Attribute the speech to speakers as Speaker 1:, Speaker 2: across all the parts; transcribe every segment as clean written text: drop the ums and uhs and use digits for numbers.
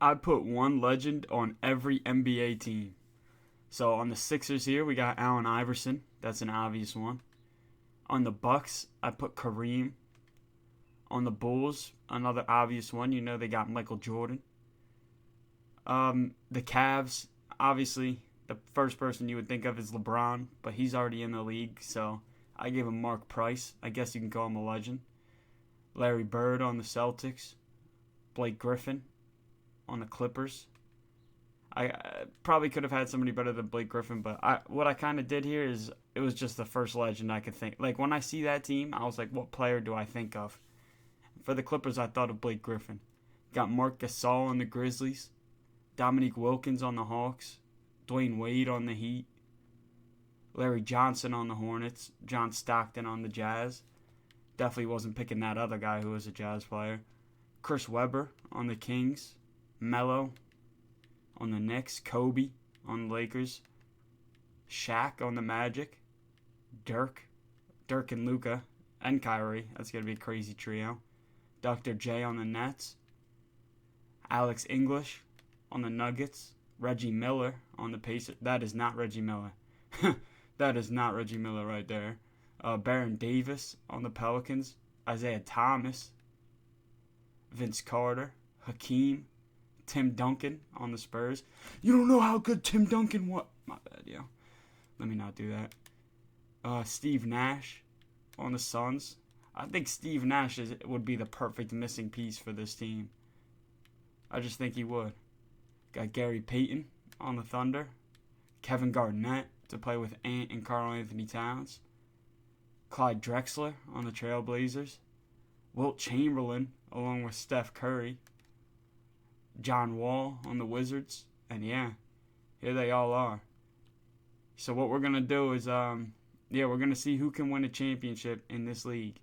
Speaker 1: I put one legend on every NBA team. So on the Sixers here, we got Allen Iverson. That's an obvious one. On the Bucks, I put Kareem. On the Bulls, another obvious one. You know they got Michael Jordan. The Cavs, obviously, the first person you would think of is LeBron, but he's already in the league, so I gave him Mark Price. I guess you can call him a legend. Larry Bird on the Celtics. Blake Griffin on the Clippers. I probably could have had somebody better than Blake Griffin, but what I kind of did here is it was just the first legend I could think. Like, when I see that team, I was like, what player do I think of? For the Clippers, I thought of Blake Griffin. Got Mark Gasol on the Grizzlies. Dominique Wilkins on the Hawks. Dwayne Wade on the Heat. Larry Johnson on the Hornets. John Stockton on the Jazz. Definitely wasn't picking that other guy who was a Jazz player. Chris Webber on the Kings. Melo on the Knicks. Kobe on the Lakers. Shaq on the Magic. Dirk and Luka and Kyrie. That's going to be a crazy trio. Dr. J on the Nets. Alex English on the Nuggets. Reggie Miller on the Pacers. That is not Reggie Miller. That is not Reggie Miller right there. Baron Davis on the Pelicans. Isaiah Thomas. Vince Carter. Hakeem. Tim Duncan on the Spurs. You don't know how good Tim Duncan was. My bad, yo. Let me not do that. Steve Nash on the Suns. I think Steve Nash would be the perfect missing piece for this team. I just think he would. Got Gary Payton on the Thunder. Kevin Garnett to play with Ant and Karl Anthony Towns. Clyde Drexler on the Trailblazers. Wilt Chamberlain along with Steph Curry. John Wall on the Wizards. And yeah, here they all are. So what we're going to do is, we're going to see who can win a championship in this league.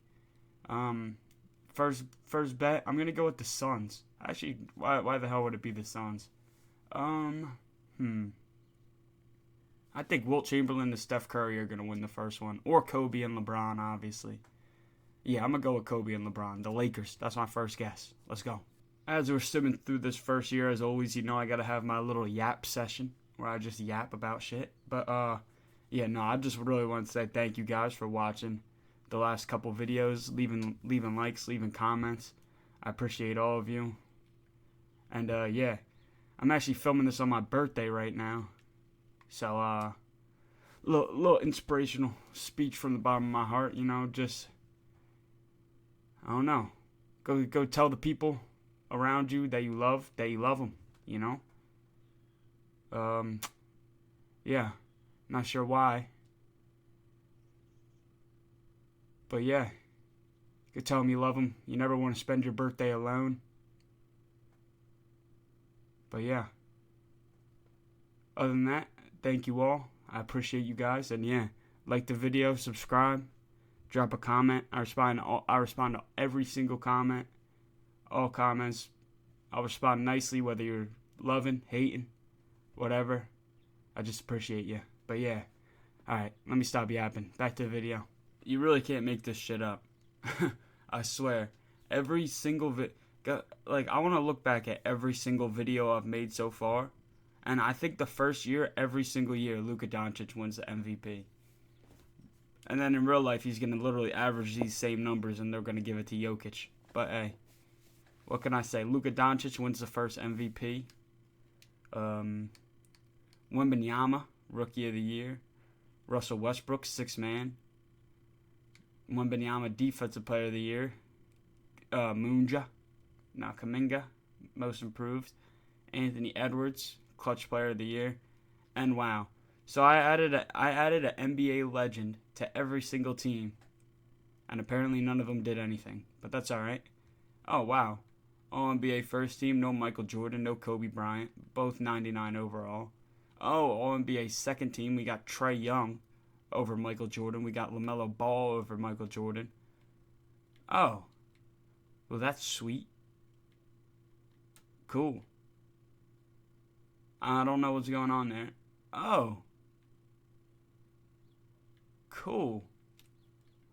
Speaker 1: First bet, I'm going to go with the Suns. Actually, why the hell would it be the Suns? I think Wilt Chamberlain and Steph Curry are going to win the first one. Or Kobe and LeBron, obviously. Yeah, I'm going to go with Kobe and LeBron. The Lakers. That's my first guess. Let's go. As we're simming through this first year, as always, you know I got to have my little yap session where I just yap about shit. But, I just really want to say thank you guys for watching the last couple videos, leaving likes, leaving comments. I appreciate all of you. And, I'm actually filming this on my birthday right now. So, little inspirational speech from the bottom of my heart, just, I don't know. Go tell the people around you that you love them, not sure why. But yeah, you could tell them you love them. You never want to spend your birthday alone. But yeah, other than that, thank you all. I appreciate you guys. And yeah, like the video, subscribe, drop a comment. I respond to every single comment. All comments. I'll respond nicely, whether you're loving, hating, whatever. I just appreciate you. But yeah, alright, let me stop yapping. Back to the video. You really can't make this shit up. I swear. Every single I want to look back at every single video I've made so far. And I think the first year, every single year, Luka Doncic wins the MVP. And then in real life, he's going to literally average these same numbers and they're going to give it to Jokic. But hey, what can I say? Luka Doncic wins the first MVP. Wembanyama, Rookie of the Year. Russell Westbrook, Sixth Man. Wembanyama, Defensive Player of the Year. Kuminga, Most Improved. Anthony Edwards, Clutch Player of the Year. And wow. So I added an NBA legend to every single team. And apparently none of them did anything. But that's alright. Oh, wow. All-NBA first team, no Michael Jordan, no Kobe Bryant. Both 99 overall. Oh, All-NBA second team, we got Trae Young over Michael Jordan. We got LaMelo Ball over Michael Jordan. Oh. Well, that's sweet. Cool. I don't know what's going on there. Oh. Cool.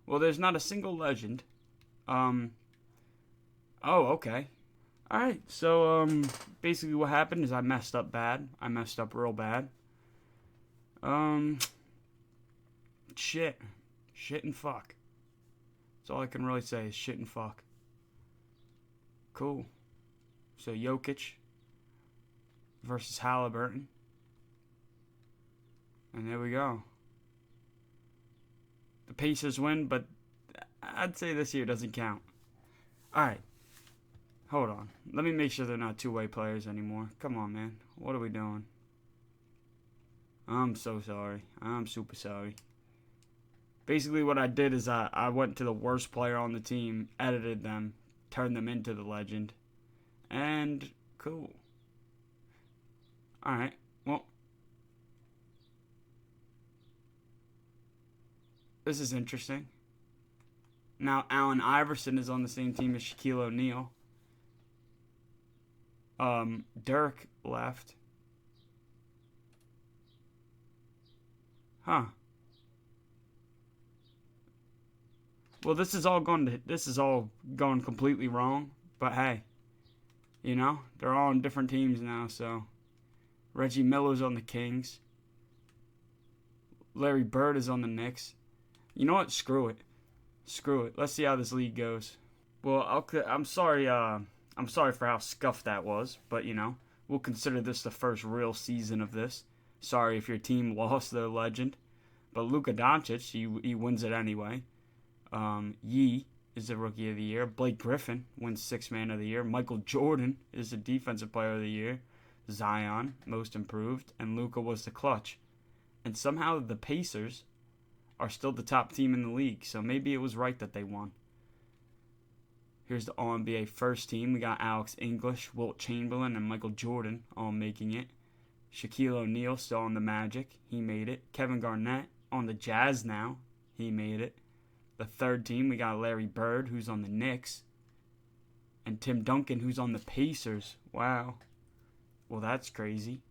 Speaker 1: Well, there's not a single legend. Oh, okay. Alright, so basically what happened is I messed up bad. I messed up real bad. Shit. Shit and fuck. That's all I can really say is shit and fuck. Cool. So Jokic versus Halliburton. And there we go. The Pacers win, but I'd say this year doesn't count. Alright. Hold on. Let me make sure they're not two-way players anymore. Come on, man. What are we doing? I'm so sorry. I'm super sorry. Basically, what I did is I went to the worst player on the team, edited them, turned them into the legend. And cool. Alright. Well, this is interesting. Now, Allen Iverson is on the same team as Shaquille O'Neal. Dirk left. Huh. Well, this is all going completely wrong. But hey, you know, they're all on different teams now. So Reggie Miller's on the Kings. Larry Bird is on the Knicks. You know what? Screw it. Screw it. Let's see how this league goes. Well, I'm sorry. I'm sorry for how scuffed that was, but you know, we'll consider this the first real season of this. Sorry if your team lost their legend, but Luka Doncic, he wins it anyway. Yee is the Rookie of the Year. Blake Griffin wins Sixth Man of the Year. Michael Jordan is the Defensive Player of the Year. Zion, Most Improved, and Luka was the clutch. And somehow the Pacers are still the top team in the league, so maybe it was right that they won. Here's the All-NBA first team. We got Alex English, Wilt Chamberlain, and Michael Jordan all making it. Shaquille O'Neal still on the Magic. He made it. Kevin Garnett on the Jazz now. He made it. The third team, we got Larry Bird, who's on the Knicks. And Tim Duncan, who's on the Pacers. Wow. Well, that's crazy.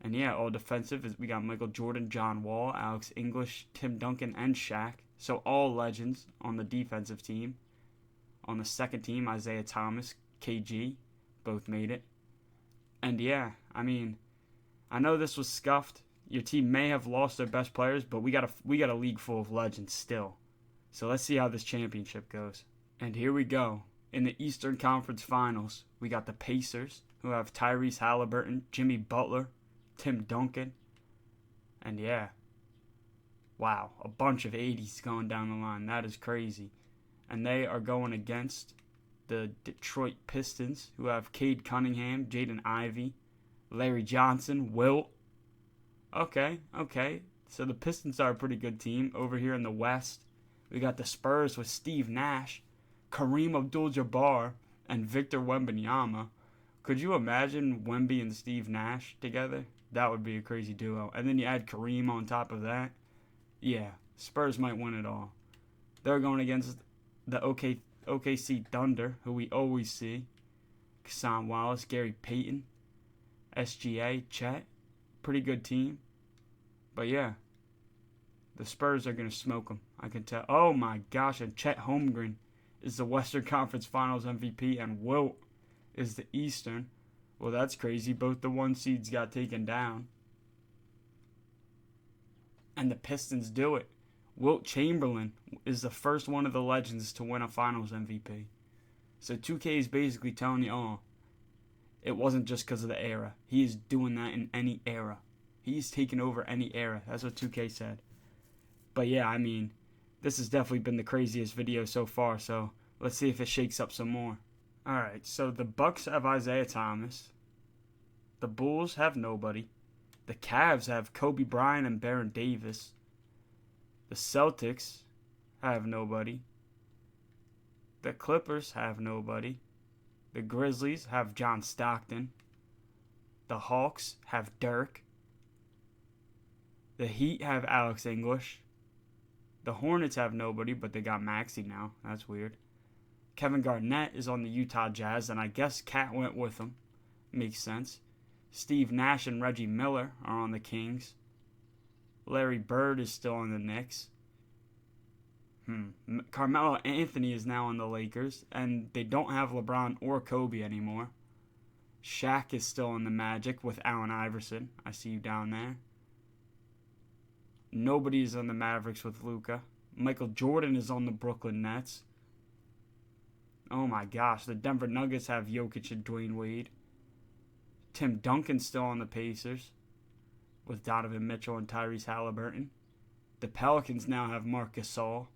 Speaker 1: And yeah, all defensive, we got Michael Jordan, John Wall, Alex English, Tim Duncan, and Shaq. So all legends on the defensive team. On the second team, Isaiah Thomas, KG, both made it. And yeah, I mean, I know this was scuffed. Your team may have lost their best players, but we got a league full of legends still. So let's see how this championship goes. And here we go. In the Eastern Conference Finals, we got the Pacers, who have Tyrese Halliburton, Jimmy Butler, Tim Duncan. And yeah, wow, a bunch of 80s going down the line. That is crazy. And they are going against the Detroit Pistons, who have Cade Cunningham, Jaden Ivey, Larry Johnson, Wilt. Okay. So the Pistons are a pretty good team. Over here in the West, we got the Spurs with Steve Nash, Kareem Abdul-Jabbar, and Victor Wembanyama. Could you imagine Wemby and Steve Nash together? That would be a crazy duo. And then you add Kareem on top of that. Yeah, Spurs might win it all. They're going against the OKC Thunder, who we always see. Kassan Wallace, Gary Payton, SGA, Chet. Pretty good team. But yeah, the Spurs are going to smoke them. I can tell. Oh my gosh, and Chet Holmgren is the Western Conference Finals MVP, and Wilt is the Eastern. Well, that's crazy. Both the one seeds got taken down. And the Pistons do it. Wilt Chamberlain is the first one of the legends to win a Finals MVP. So 2K is basically telling you, oh, it wasn't just because of the era. He is doing that in any era. He's taken over any era. That's what 2K said. But yeah, I mean, this has definitely been the craziest video so far, so let's see if it shakes up some more. Alright, so the Bucks have Isaiah Thomas. The Bulls have nobody. The Cavs have Kobe Bryant and Baron Davis. The Celtics have nobody. The Clippers have nobody. The Grizzlies have John Stockton. The Hawks have Dirk. The Heat have Alex English. The Hornets have nobody, but they got Maxey now. That's weird. Kevin Garnett is on the Utah Jazz, and I guess Cat went with him. Makes sense. Steve Nash and Reggie Miller are on the Kings. Larry Bird is still on the Knicks. Carmelo Anthony is now on the Lakers, and they don't have LeBron or Kobe anymore. Shaq is still in the Magic with Allen Iverson. I see you down there. Nobody's on the Mavericks with Luka. Michael Jordan is on the Brooklyn Nets. Oh my gosh, the Denver Nuggets have Jokic and Dwayne Wade. Tim Duncan's still on the Pacers with Donovan Mitchell and Tyrese Halliburton. The Pelicans now have Marc Gasol.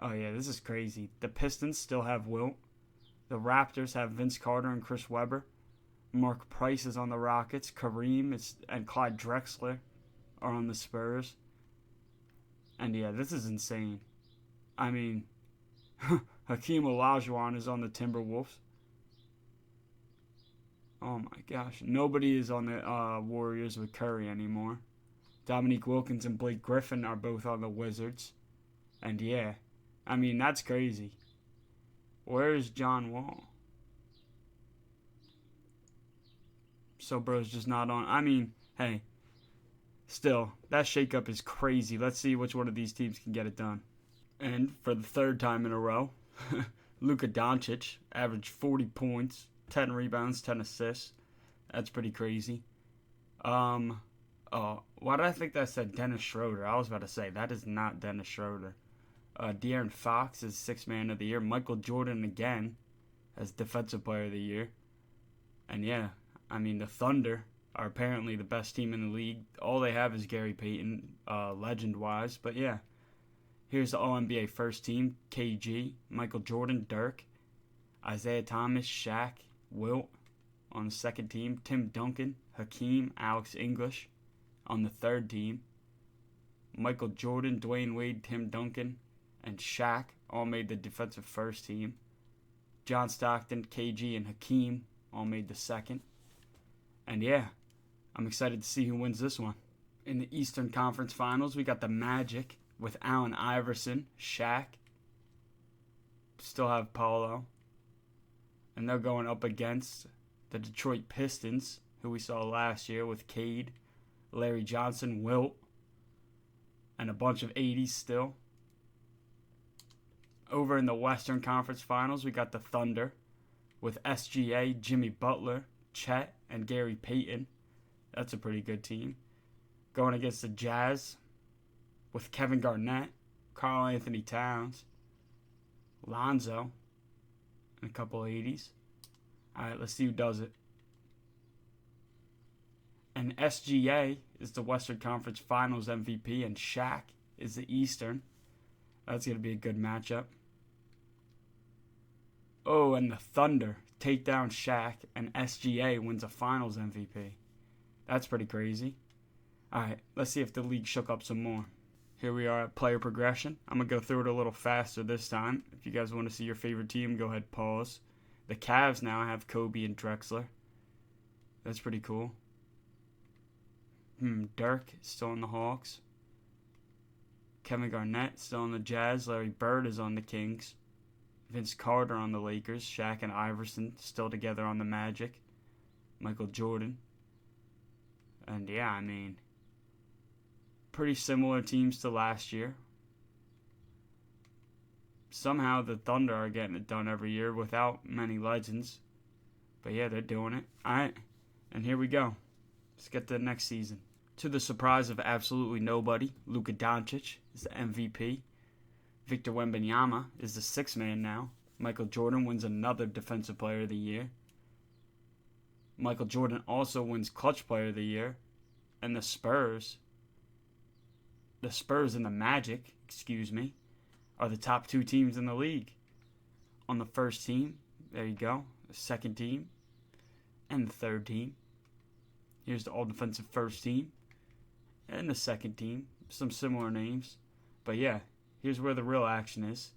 Speaker 1: Oh yeah, this is crazy. The Pistons still have Wilt. The Raptors have Vince Carter and Chris Webber. Mark Price is on the Rockets. Kareem and Clyde Drexler are on the Spurs. And yeah, this is insane. I mean, Hakeem Olajuwon is on the Timberwolves. Oh my gosh. Nobody is on the Warriors with Curry anymore. Dominique Wilkins and Blake Griffin are both on the Wizards. And yeah, I mean, that's crazy. Where is John Wall? So bro's just not on. I mean, hey, still, that shakeup is crazy. Let's see which one of these teams can get it done. And for the third time in a row, Luka Doncic averaged 40 points, 10 rebounds, 10 assists. That's pretty crazy. Why did I think that said Dennis Schroeder? I was about to say, that is not Dennis Schroeder. De'Aaron Fox is Sixth Man of the Year. Michael Jordan again as Defensive Player of the Year. And yeah, I mean, the Thunder are apparently the best team in the league. All they have is Gary Payton, legend-wise. But yeah, here's the All-NBA first team. KG, Michael Jordan, Dirk, Isaiah Thomas, Shaq, Wilt. On the second team, Tim Duncan, Hakeem, Alex English. On the third team, Michael Jordan, Dwayne Wade, Tim Duncan, and Shaq all made the defensive first team. John Stockton, KG, and Hakeem all made the second. And yeah, I'm excited to see who wins this one. In the Eastern Conference Finals, we got the Magic with Allen Iverson, Shaq. Still have Paulo. And they're going up against the Detroit Pistons, who we saw last year with Cade, Larry Johnson, Wilt, and a bunch of 80s still. Over in the Western Conference Finals, we got the Thunder with SGA, Jimmy Butler, Chet, and Gary Payton. That's a pretty good team. Going against the Jazz with Kevin Garnett, Karl Anthony Towns, Lonzo, and a couple 80s. All right, let's see who does it. And SGA is the Western Conference Finals MVP, and Shaq is the Eastern. That's going to be a good matchup. Oh, and the Thunder take down Shaq, and SGA wins a Finals MVP. That's pretty crazy. All right, let's see if the league shook up some more. Here we are at player progression. I'm going to go through it a little faster this time. If you guys want to see your favorite team, go ahead, pause. The Cavs now have Kobe and Drexler. That's pretty cool. Dirk is still on the Hawks. Kevin Garnett still on the Jazz. Larry Bird is on the Kings. Vince Carter on the Lakers. Shaq and Iverson still together on the Magic. Michael Jordan. And yeah, I mean, pretty similar teams to last year. Somehow the Thunder are getting it done every year without many legends. But yeah, they're doing it. Alright, and here we go. Let's get to the next season. To the surprise of absolutely nobody, Luka Doncic is the MVP. Victor Wembanyama is the sixth man now. Michael Jordan wins another Defensive Player of the Year. Michael Jordan also wins Clutch Player of the Year. And the Spurs and the Magic, are the top two teams in the league. On the first team, there you go, the second team, and the third team. Here's the all-defensive first team, and the second team, some similar names. But yeah, here's where the real action is.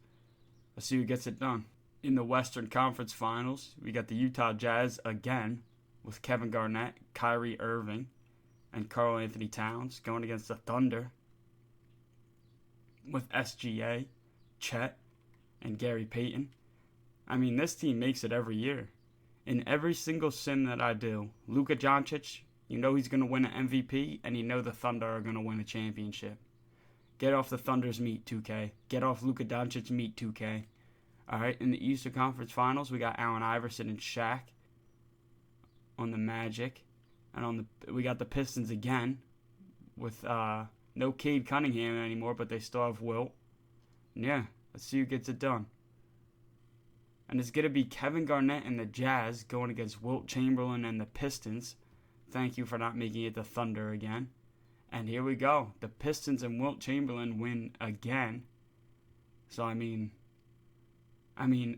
Speaker 1: Let's see who gets it done. In the Western Conference Finals, we got the Utah Jazz again with Kevin Garnett, Kyrie Irving, and Karl Anthony Towns going against the Thunder with SGA, Chet, and Gary Payton. I mean, this team makes it every year. In every single sim that I do, Luka Doncic, you know he's going to win an MVP, and you know the Thunder are going to win a championship. Get off the Thunder's meat, 2K. Get off Luka Doncic's meat, 2K. All right, in the Eastern Conference Finals, we got Allen Iverson and Shaq on the Magic. And we got the Pistons again with no Cade Cunningham anymore, but they still have Wilt. And yeah, let's see who gets it done. And it's going to be Kevin Garnett and the Jazz going against Wilt Chamberlain and the Pistons. Thank you for not making it the Thunder again. And here we go. The Pistons and Wilt Chamberlain win again. So I mean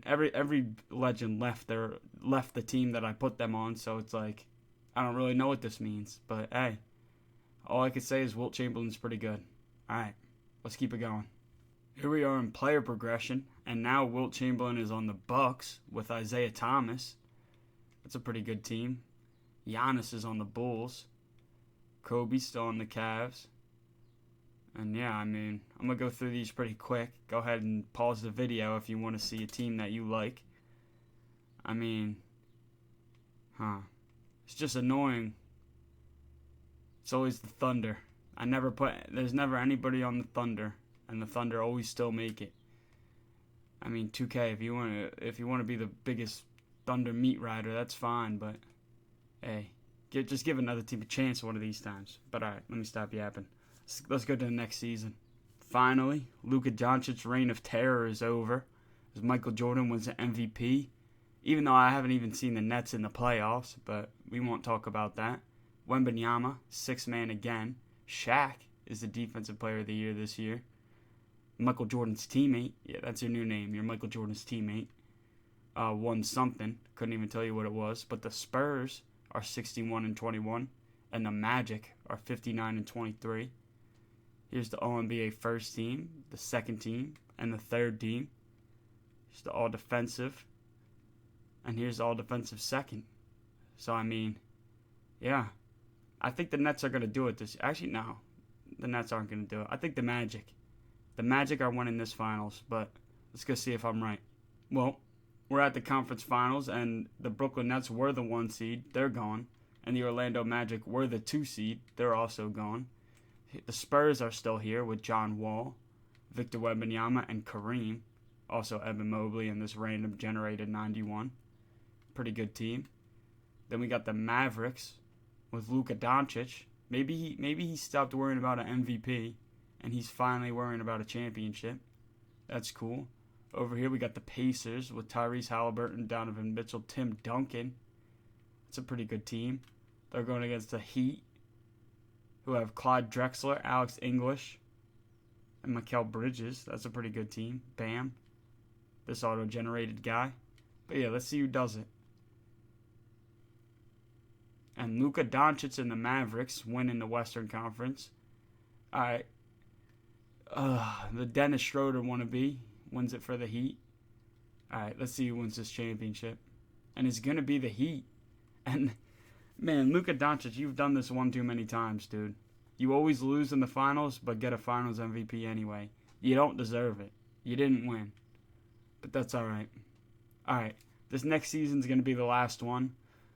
Speaker 1: every legend left the team that I put them on, so it's like I don't really know what this means, but hey, all I could say is Wilt Chamberlain's pretty good. All right, let's keep it going. Here we are in player progression, and now Wilt Chamberlain is on the Bucks with Isaiah Thomas. That's a pretty good team. Giannis is on the Bulls. Kobe's still on the Cavs. And yeah, I mean, I'm going to go through these pretty quick. Go ahead and pause the video if you want to see a team that you like. I mean, it's just annoying. It's always the Thunder. There's never anybody on the Thunder, and the Thunder always still make it. I mean, 2K, if you want to be the biggest Thunder meat rider, that's fine, but hey, just give another team a chance one of these times. But all right, let me stop yapping. Let's go to the next season. Finally, Luka Doncic's reign of terror is over as Michael Jordan wins the MVP. Even though I haven't even seen the Nets in the playoffs, but we won't talk about that. Wembanyama, sixth man again. Shaq is the Defensive Player of the Year this year. Michael Jordan's teammate, yeah, that's your new name. You're Michael Jordan's teammate. Won something. Couldn't even tell you what it was. But the Spurs are 61-21, and the Magic are 59-23. Here's the All-NBA first team, the second team, and the third team. Here's the All-Defensive, and here's the All-Defensive second. So, I mean, yeah. I think the Nets are going to do it this year. Actually, no. The Nets aren't going to do it. I think the Magic. The Magic are winning this finals, but let's go see if I'm right. Well, we're at the conference finals, and the Brooklyn Nets were the 1 seed. They're gone. And the Orlando Magic were the 2 seed. They're also gone. The Spurs are still here with John Wall, Victor Wembanyama, and Kareem. Also Evan Mobley and this random generated 91. Pretty good team. Then we got the Mavericks with Luka Doncic. Maybe he stopped worrying about an MVP, and he's finally worrying about a championship. That's cool. Over here we got the Pacers with Tyrese Halliburton, Donovan Mitchell, Tim Duncan. It's a pretty good team. They're going against the Heat, who have Clyde Drexler, Alex English, and Mikal Bridges. That's a pretty good team. Bam. This auto-generated guy. But yeah, let's see who does it. And Luka Doncic and the Mavericks win in the Western Conference. All right. The Dennis Schroeder wannabe wins it for the Heat. All right, let's see who wins this championship. And it's going to be the Heat. And, man, Luka Doncic, you've done this one too many times, dude. You always lose in the finals, but get a finals MVP anyway. You don't deserve it. You didn't win. But that's all right. All right, this next season's going to be the last one.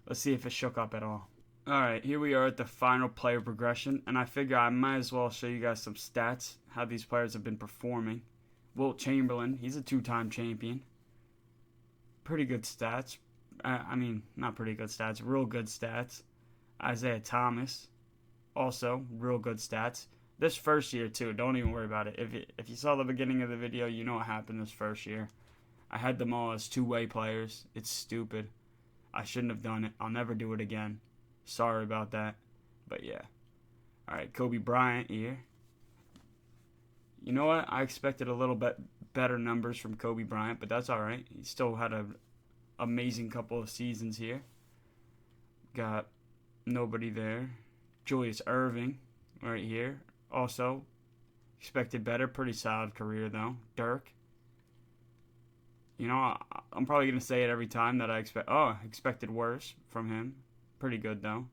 Speaker 1: Let's see if it shook up at all. All right, here we are at the final player progression, and I figure I might as well show you guys some stats, how these players have been performing. Wilt Chamberlain, he's a 2-time champion. Pretty good stats. Not pretty good stats, real good stats. Isaiah Thomas, also real good stats. This first year, too, don't even worry about it. If you saw the beginning of the video, you know what happened this first year. I had them all as two-way players. It's stupid. I shouldn't have done it. I'll never do it again. Sorry about that. But yeah. Alright, Kobe Bryant here. You know what? I expected a little bit better numbers from Kobe Bryant, but that's alright. He still had an amazing couple of seasons here. Got nobody there. Julius Erving right here. Also, expected better. Pretty solid career, though. Dirk. You know, I'm probably going to say it every time that I expected worse from him. Pretty good, though.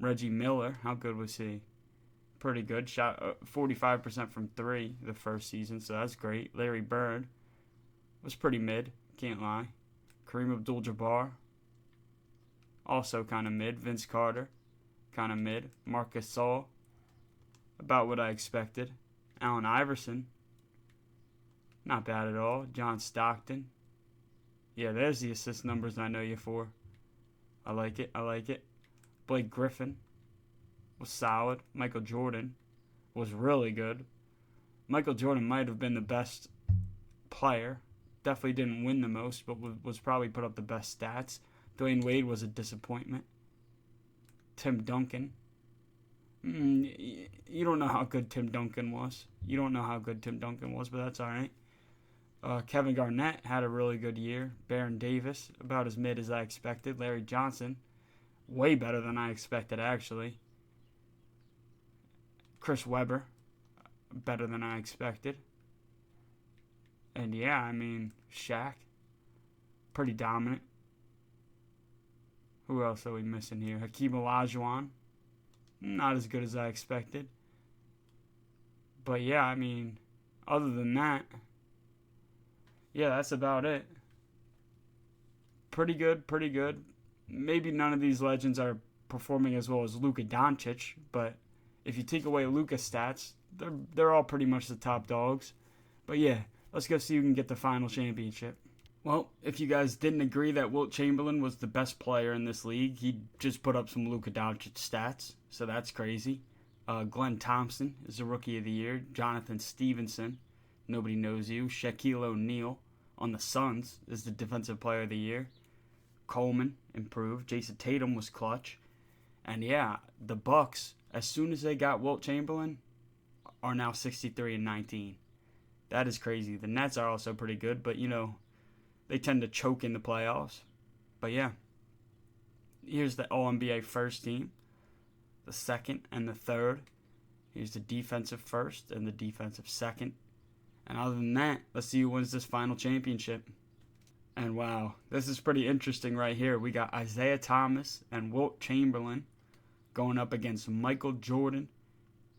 Speaker 1: Reggie Miller, how good was he? Pretty good. Shot 45% from 3 the first season, so that's great. Larry Bird was pretty mid, can't lie. Kareem Abdul-Jabbar, also kind of mid. Vince Carter, kind of mid. Marc Gasol, about what I expected. Allen Iverson, not bad at all. John Stockton. Yeah, there's the assist numbers I know you for. I like it. I like it. Blake Griffin was solid. Michael Jordan was really good. Michael Jordan might have been the best player. Definitely didn't win the most, but was probably put up the best stats. Dwayne Wade was a disappointment. Tim Duncan. You don't know how good Tim Duncan was. You don't know how good Tim Duncan was, but that's all right. Kevin Garnett had a really good year. Baron Davis, about as mid as I expected. Larry Johnson, way better than I expected, actually. Chris Webber, better than I expected. And yeah, I mean, Shaq, pretty dominant. Who else are we missing here? Hakeem Olajuwon, not as good as I expected. But yeah, I mean, other than that, yeah, that's about it. Pretty good, pretty good. Maybe none of these legends are performing as well as Luka Doncic, but if you take away Luka's stats, they're all pretty much the top dogs. But yeah, let's go see who can get the final championship. Well, if you guys didn't agree that Wilt Chamberlain was the best player in this league, he just put up some Luka Doncic stats, so that's crazy. Glenn Thompson is the Rookie of the Year. Jonathan Stevenson, nobody knows you. Shaquille O'Neal on the Suns is the Defensive Player of the Year. Coleman improved. Jason Tatum was clutch. And yeah, the Bucks, as soon as they got Wilt Chamberlain, are now 63-19. That is crazy. The Nets are also pretty good, but you know, they tend to choke in the playoffs. But yeah, here's the All-NBA first team, the second and the third. Here's the defensive first and the defensive second. And other than that, let's see who wins this final championship. And wow, this is pretty interesting right here. We got Isaiah Thomas and Wilt Chamberlain going up against Michael Jordan,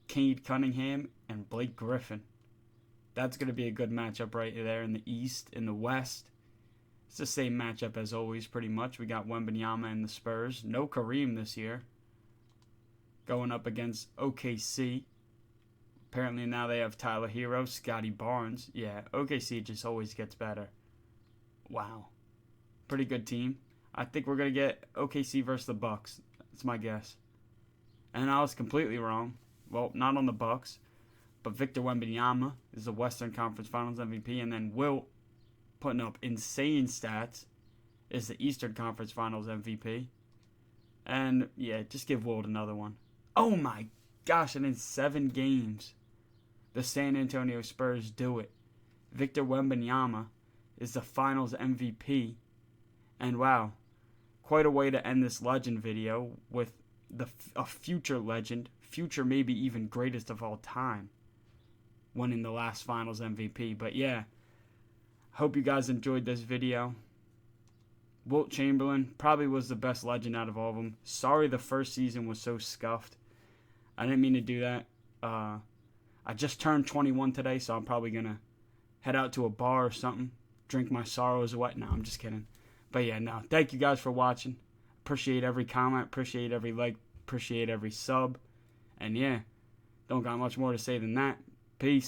Speaker 1: Cade Cunningham, and Blake Griffin. That's going to be a good matchup right there in the East. In the West, it's the same matchup as always pretty much. We got Wembanyama and the Spurs. No Kareem this year. Going up against OKC. Apparently now they have Tyler Hero, Scotty Barnes. Yeah, OKC just always gets better. Wow. Pretty good team. I think we're going to get OKC versus the Bucks. That's my guess. And I was completely wrong. Well, not on the Bucks. But Victor Wembanyama is the Western Conference Finals MVP. And then Wilt, putting up insane stats, is the Eastern Conference Finals MVP. And yeah, just give Wilt another one. Oh my gosh, and in 7 games, the San Antonio Spurs do it. Victor Wembanyama is the Finals MVP. And wow, quite a way to end this legend video with a future legend, future maybe even greatest of all time, winning the last Finals MVP. But yeah, hope you guys enjoyed this video. Wilt Chamberlain probably was the best legend out of all of them. Sorry the first season was so scuffed. I didn't mean to do that. I just turned 21 today, so I'm probably going to head out to a bar or something, drink my sorrows away. No, I'm just kidding. But yeah, no. Thank you guys for watching. Appreciate every comment. Appreciate every like. Appreciate every sub. And yeah, don't got much more to say than that. Peace.